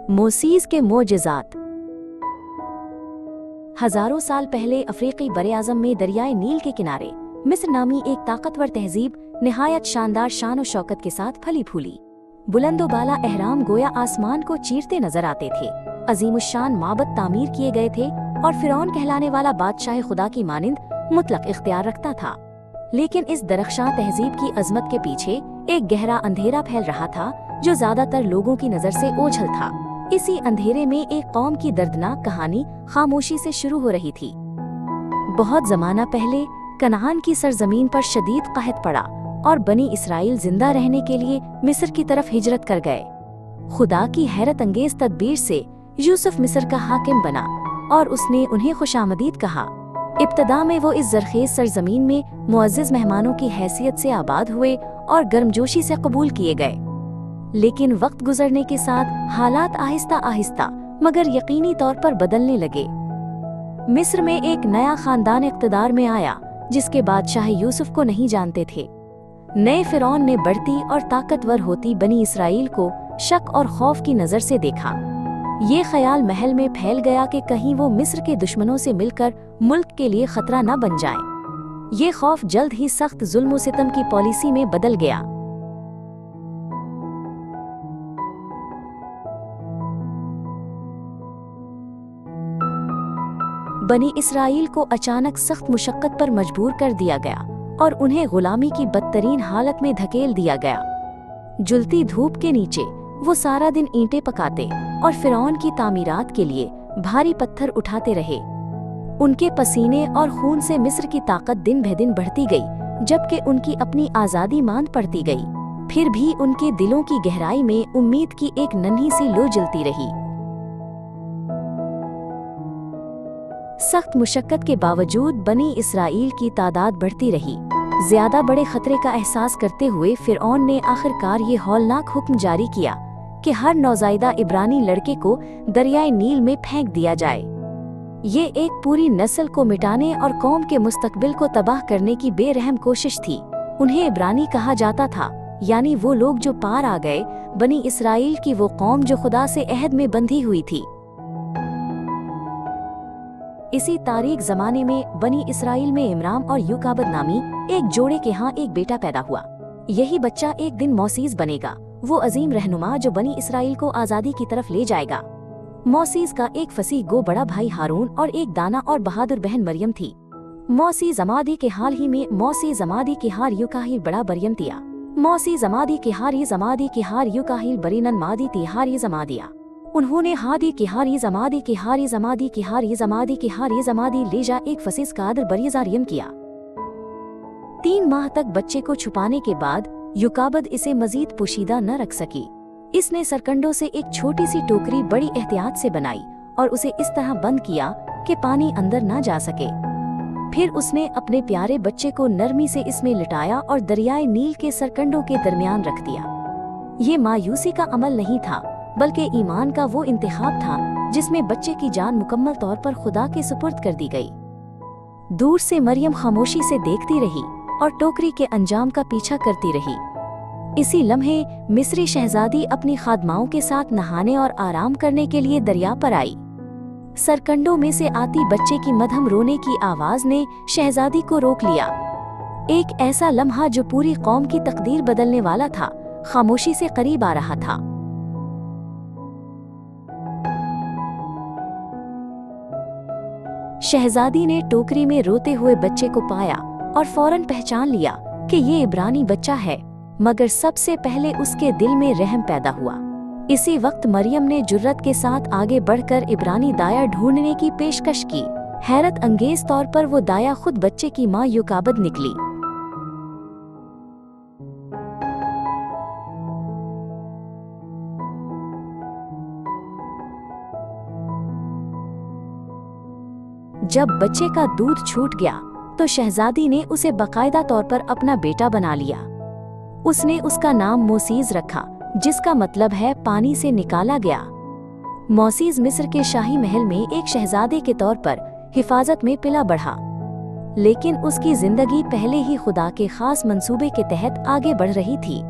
मोसीज के मोजज़ात। हजारों साल पहले अफ्रीकी बरे-आज़म में दरियाए नील के किनारे मिस्र नामी एक ताकतवर तहजीब निहायत शानदार शान और शौकत के साथ फली फूली। बुलंदो बाला एहराम गोया आसमान को चीरते नजर आते थे। अजीमुशान माबद तामीर किए गए थे और फिरौन कहलाने वाला बादशाह खुदा की मानिंद मुतलक इख्तियार रखता था। लेकिन इस दरख्शां तहजीब की अजमत के पीछे एक गहरा अंधेरा फैल रहा था जो ज्यादातर लोगों की नजर से ओझल था। इसी अंधेरे में एक कौम की दर्दनाक कहानी खामोशी से शुरू हो रही थी। बहुत जमाना पहले कनान की सरजमीन पर शदीद कहत पड़ा और बनी इसराइल जिंदा रहने के लिए मिस्र की तरफ हिजरत कर गए। खुदा की हैरत अंगेज तदबीर से यूसुफ मिस्र का हाकिम बना और उसने उन्हें खुशामदीद कहा। इब्तदा में वो इस जरखेज सरजमीन में मुअज़्ज़िज़ मेहमानों की हैसियत से आबाद हुए और गर्मजोशी से कबूल किए गए। लेकिन वक्त गुजरने के साथ हालात आहिस्ता आहिस्ता मगर यकीनी तौर पर बदलने लगे। मिस्र में एक नया खानदान इक़्तिदार में आया जिसके बादशाह यूसुफ को नहीं जानते थे। नए फिरौन ने बढ़ती और ताकतवर होती बनी इसराइल को शक और खौफ की नज़र से देखा। ये ख्याल महल में फैल गया कि कहीं वो मिस्र के दुश्मनों से मिलकर मुल्क के लिए खतरा न बन जाए। ये खौफ जल्द ही सख्त जुल्म और सितम की पॉलिसी में बदल गया। बनी इसराइल को अचानक सख्त मुशक्कत पर मजबूर कर दिया गया और उन्हें गुलामी की बदतरीन हालत में धकेल दिया गया। जुलती धूप के नीचे वो सारा दिन ईंटें पकाते और फिरौन की तामीरात के लिए भारी पत्थर उठाते रहे। उनके पसीने और खून से मिस्र की ताकत दिन ब दिन बढ़ती गई, जबकि उनकी अपनी आज़ादी मांद पड़ती गई। फिर भी उनके दिलों की गहराई में उम्मीद की एक नन्ही सी लो जलती रही। सख्त मुशक्कत के बावजूद बनी इसराइल की तादाद बढ़ती रही। ज्यादा बड़े खतरे का एहसास करते हुए फिरौन ने आखिरकार ये हौलनाक हुक्म जारी किया कि हर नौज़ायदा इब्रानी लड़के को दरियाए नील में फेंक दिया जाए। ये एक पूरी नस्ल को मिटाने और कौम के मुस्तकबिल को तबाह करने की बेरहम कोशिश थी। उन्हें इब्रानी कहा जाता था, यानी वो लोग जो पार आ गए, बनी इसराइल की वो कौम जो खुदा से अहद में बंधी हुई थी। इसी तारीख जमाने में बनी इसराइल में इमराम और युकाबद नामी एक जोड़े के यहाँ एक बेटा पैदा हुआ। यही बच्चा एक दिन मोसीज बनेगा, वो अजीम रहनुमा जो बनी इसराइल को आज़ादी की तरफ ले जाएगा। मोसीज का एक फसीह गो बड़ा भाई हारून और एक दाना और बहादुर बहन मरियम थी। मौसी जमादी के हाल ही में मौसी जमादी के हार युकाहिल बड़ा बरियम तिया। मौसी जमादी के हार ये जमादी के हार युकाहिल बरीनन मादी तिहार ये जमादिया। उन्होंने हादी के हार ये जमादी के हार ये जमादी के हार ये जमादी के हार ये जमादी ले जा एक फसीस कादर बरियजारियम किया। 3 माह तक बच्चे को छुपाने के बाद युकाबद इसे मजीद पोशीदा न रख सकी। इसने सरकंडों से एक छोटी सी टोकरी बड़ी एहतियात से बनाई और उसे इस तरह बंद किया कि पानी अंदर न जा सके। फिर उसने अपने प्यारे बच्चे को नरमी से इसमें लिटाया और दरियाए नील के सरकंडों के दरमियान रख दिया। ये मायूसी का अमल नहीं था, बल्कि ईमान का वो इंतखाब था जिसमें बच्चे की जान मुकम्मल तौर पर खुदा के सुपुर्द कर दी गई। दूर से मरियम खामोशी से देखती रही और टोकरी के अंजाम का पीछा करती रही। इसी लम्हे मिस्री शहजादी अपनी खादमाओं के साथ नहाने और आराम करने के लिए दरिया पर आई। सरकंडों में से आती बच्चे की मधम रोने की आवाज ने शहजादी को रोक लिया। एक ऐसा लम्हा जो पूरी कौम की तकदीर बदलने वाला था, खामोशी से करीब आ रहा था। शहजादी ने टोकरी में रोते हुए बच्चे को पाया और फौरन पहचान लिया कि ये इब्रानी बच्चा है, मगर सबसे पहले उसके दिल में रहम पैदा हुआ। इसी वक्त मरियम ने जुर्रत के साथ आगे बढ़कर इब्रानी दाया ढूंढने की पेशकश की। हैरत अंगेज तौर पर वो दाया खुद बच्चे की माँ युकाबद निकली। जब बच्चे का दूध छूट गया तो शहजादी ने उसे बाकायदा तौर पर अपना बेटा बना लिया। उसने उसका नाम मोसीज रखा, जिसका मतलब है पानी से निकाला गया। मोसीज मिस्र के शाही महल में एक शहजादे के तौर पर हिफाजत में पिला बढ़ा, लेकिन उसकी जिंदगी पहले ही खुदा के खास मंसूबे के तहत आगे बढ़ रही थी।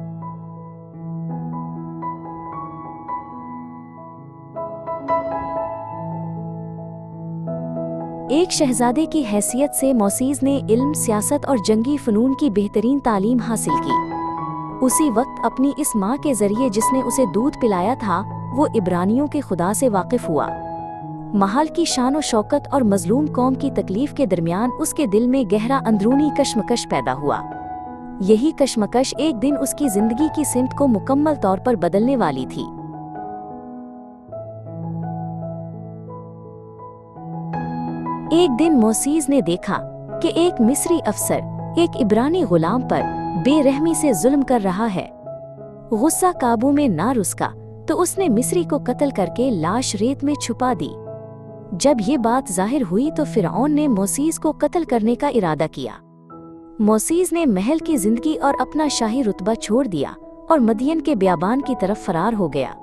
एक शहजादे की हैसियत से मोसीज ने इल्म, सियासत और जंगी फ़नून की बेहतरीन तालीम हासिल की। उसी वक्त अपनी इस माँ के जरिए जिसने उसे दूध पिलाया था, वो इब्रानियों के खुदा से वाकिफ हुआ। महल की शान और शौकत और मजलूम कौम की तकलीफ के दरमियान उसके दिल में गहरा अंदरूनी कश्मकश पैदा हुआ। यही कश्मकश एक दिन उसकी जिंदगी की सिमत को मुकम्मल तौर पर बदलने वाली थी। एक दिन मोसीज ने देखा कि एक मिस्री अफसर एक इब्रानी गुलाम पर बेरहमी से जुल्म कर रहा है। गुस्सा काबू में ना रुसका तो उसने मिस्री को कत्ल करके लाश रेत में छुपा दी। जब ये बात जाहिर हुई तो फिरौन ने मोसीज को कत्ल करने का इरादा किया। मोसीज ने महल की जिंदगी और अपना शाही रुतबा छोड़ दिया और मदियन के बियाबान की तरफ फरार हो गया।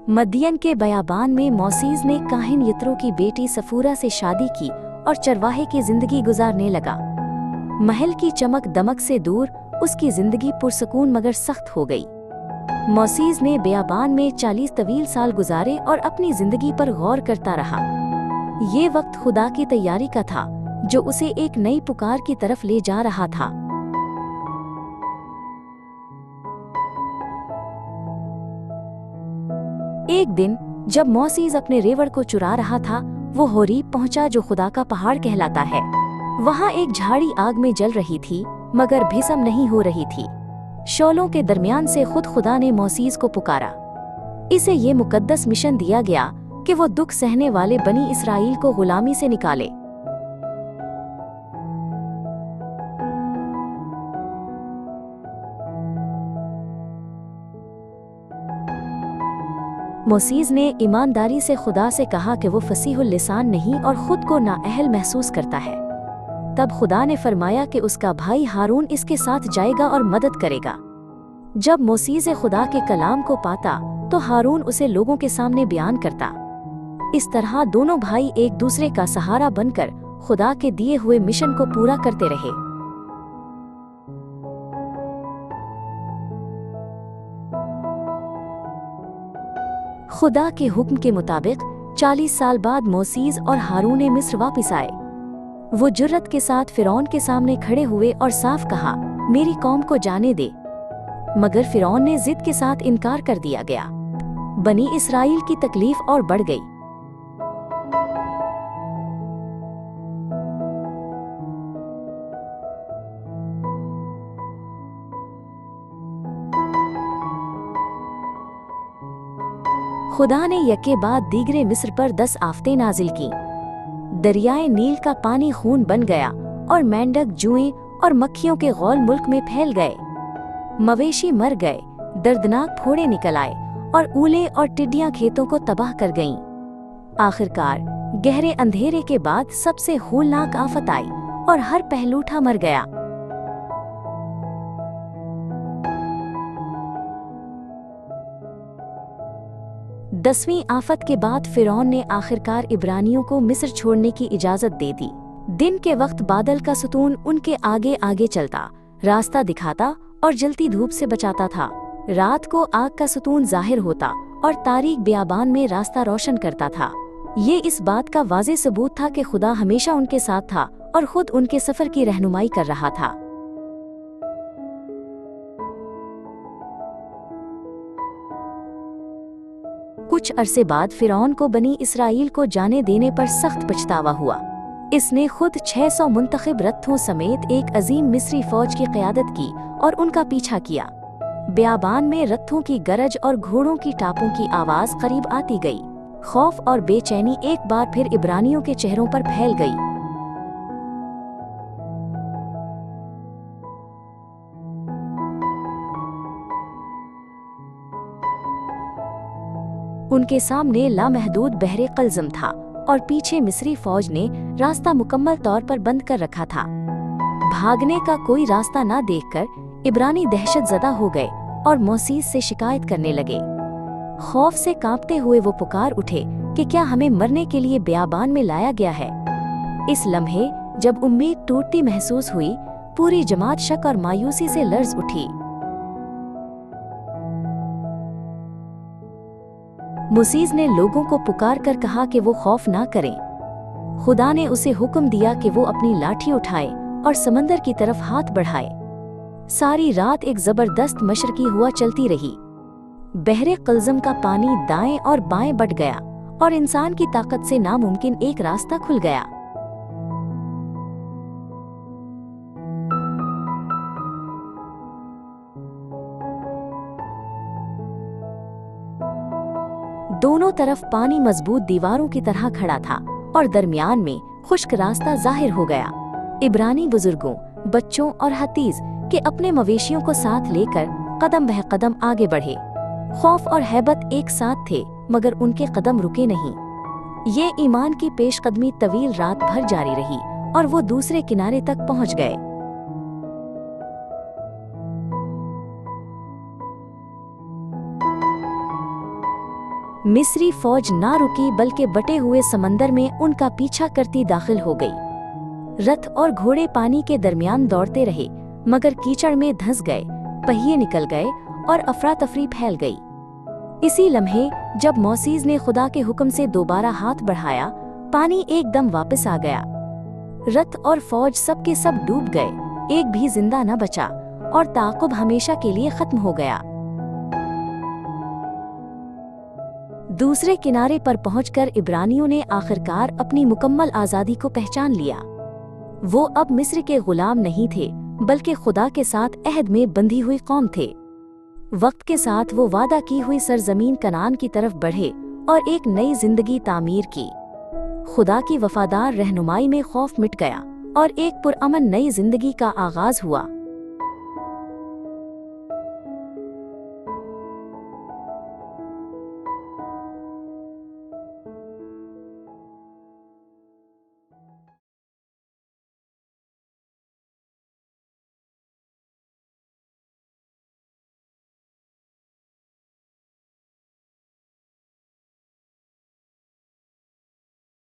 मदियन के बयाबान में मोसीज ने काहिन यत्रो की बेटी सफूरा से शादी की और चरवाहे की जिंदगी गुजारने लगा। महल की चमक दमक से दूर उसकी जिंदगी पुरसकून मगर सख्त हो गई। मोसीज ने बयाबान में 40 तवील साल गुजारे और अपनी जिंदगी पर गौर करता रहा। ये वक्त खुदा की तैयारी का था जो उसे एक नई पुकार की तरफ ले जा रहा था। एक दिन जब मोसीज अपने रेवड़ को चुरा रहा था, वो होरीब पहुंचा जो खुदा का पहाड़ कहलाता है। वहां एक झाड़ी आग में जल रही थी मगर भस्म नहीं हो रही थी। शोलों के दरमियान से खुद खुदा ने मोसीज को पुकारा। इसे ये मुकद्दस मिशन दिया गया कि वो दुख सहने वाले बनी इसराइल को गुलामी से निकाले। मोसीज ने ईमानदारी से खुदा से कहा कि वो फसीहुल लिसान नहीं और खुद को नाअहल महसूस करता है। तब खुदा ने फरमाया कि उसका भाई हारून इसके साथ जाएगा और मदद करेगा। जब मोसीज खुदा के कलाम को पाता तो हारून उसे लोगों के सामने बयान करता। इस तरह दोनों भाई एक दूसरे का सहारा बनकर खुदा के दिए हुए मिशन को पूरा करते रहे। खुदा के हुक्म के मुताबिक 40 साल बाद मोसीज और हारून मिस्र वापस आए। वो जुर्रत के साथ फिरौन के सामने खड़े हुए और साफ कहा, मेरी कौम को जाने दे। मगर फिरौन ने जिद के साथ इनकार कर दिया गया। बनी इसराइल की तकलीफ और बढ़ गई। खुदा ने यके बाद दीगरे मिस्र पर 10 आफतें नाजिल की। दरियाए नील का पानी खून बन गया और मेंढक, जुएं और मक्खियों के गौल मुल्क में फैल गए। मवेशी मर गए, दर्दनाक फोड़े निकल आए और ऊले और टिड्डियां खेतों को तबाह कर गईं। आखिरकार गहरे अंधेरे के बाद सबसे होलनाक आफत आई और हर पहलूठा मर गया। दसवीं आफत के बाद फिरौन ने आखिरकार इब्रानियों को मिस्र छोड़ने की इजाजत दे दी। दिन के वक्त बादल का सतून उनके आगे आगे चलता, रास्ता दिखाता और जलती धूप से बचाता था। रात को आग का सतून जाहिर होता और तारीक बियाबान में रास्ता रोशन करता था। ये इस बात का वाज़े सबूत था कि खुदा हमेशा उनके साथ था और खुद उनके सफर की रहनुमाई कर रहा था। कुछ अरसे बाद फिरौन को बनी इसराइल को जाने देने पर सख्त पछतावा हुआ। इसने खुद 600 मुंतखब रथों समेत एक अजीम मिस्री फौज की क़यादत की और उनका पीछा किया। बियाबान में रथों की गरज और घोड़ों की टापों की आवाज करीब आती गई। खौफ और बेचैनी एक बार फिर इब्रानियों के चेहरों पर फैल गई। उनके सामने लामहदूद बहरे कलज़म था और पीछे मिस्री फौज ने रास्ता मुकम्मल तौर पर बंद कर रखा था। भागने का कोई रास्ता न देखकर इब्रानी दहशत ज़दा हो गए और मोसीज से शिकायत करने लगे। खौफ से कांपते हुए वो पुकार उठे कि क्या हमें मरने के लिए बियाबान में लाया गया है। इस लम्हे जब उम्मीद टूटती महसूस हुई, पूरी जमात शक और मायूसी से लर्ज उठी। मोसीज ने लोगों को पुकार कर कहा कि वो खौफ ना करें। खुदा ने उसे हुक्म दिया कि वो अपनी लाठी उठाए और समंदर की तरफ हाथ बढ़ाए। सारी रात एक जबरदस्त मशरकी हुआ चलती रही। बहरे कल्ज़म का पानी दाएं और बाएं बढ़ गया और इंसान की ताकत से नामुमकिन एक रास्ता खुल गया। दोनों तरफ पानी मजबूत दीवारों की तरह खड़ा था और दरमियान में खुश्क रास्ता जाहिर हो गया। इब्रानी बुजुर्गों, बच्चों और हतीज के अपने मवेशियों को साथ लेकर कदम बह कदम आगे बढ़े। खौफ और हैबत एक साथ थे, मगर उनके कदम रुके नहीं। ये ईमान की पेशकदमी तवील रात भर जारी रही और वो दूसरे किनारे तक पहुंच गए। मिस्री फौज ना रुकी, बल्कि बटे हुए समंदर में उनका पीछा करती दाखिल हो गई। रथ और घोड़े पानी के दरमियान दौड़ते रहे, मगर कीचड़ में धंस गए, पहिए निकल गए और अफरा तफरी फैल गई। इसी लम्हे जब मोसीज ने खुदा के हुक्म से दोबारा हाथ बढ़ाया, पानी एकदम वापस आ गया। रथ और फौज सब के सब डूब गए, एक भी जिंदा न बचा और ताक़ुब हमेशा के लिए खत्म हो गया। दूसरे किनारे पर पहुंचकर इब्रानियों ने आखिरकार अपनी मुकम्मल आज़ादी को पहचान लिया। वो अब मिस्र के गुलाम नहीं थे, बल्कि खुदा के साथ अहद में बंधी हुई कौम थे। वक्त के साथ वो वादा की हुई सरजमीन कनान की तरफ बढ़े और एक नई जिंदगी तामीर की। खुदा की वफादार रहनुमाई में खौफ मिट गया और एक पुरअमन नई जिंदगी का आगाज हुआ।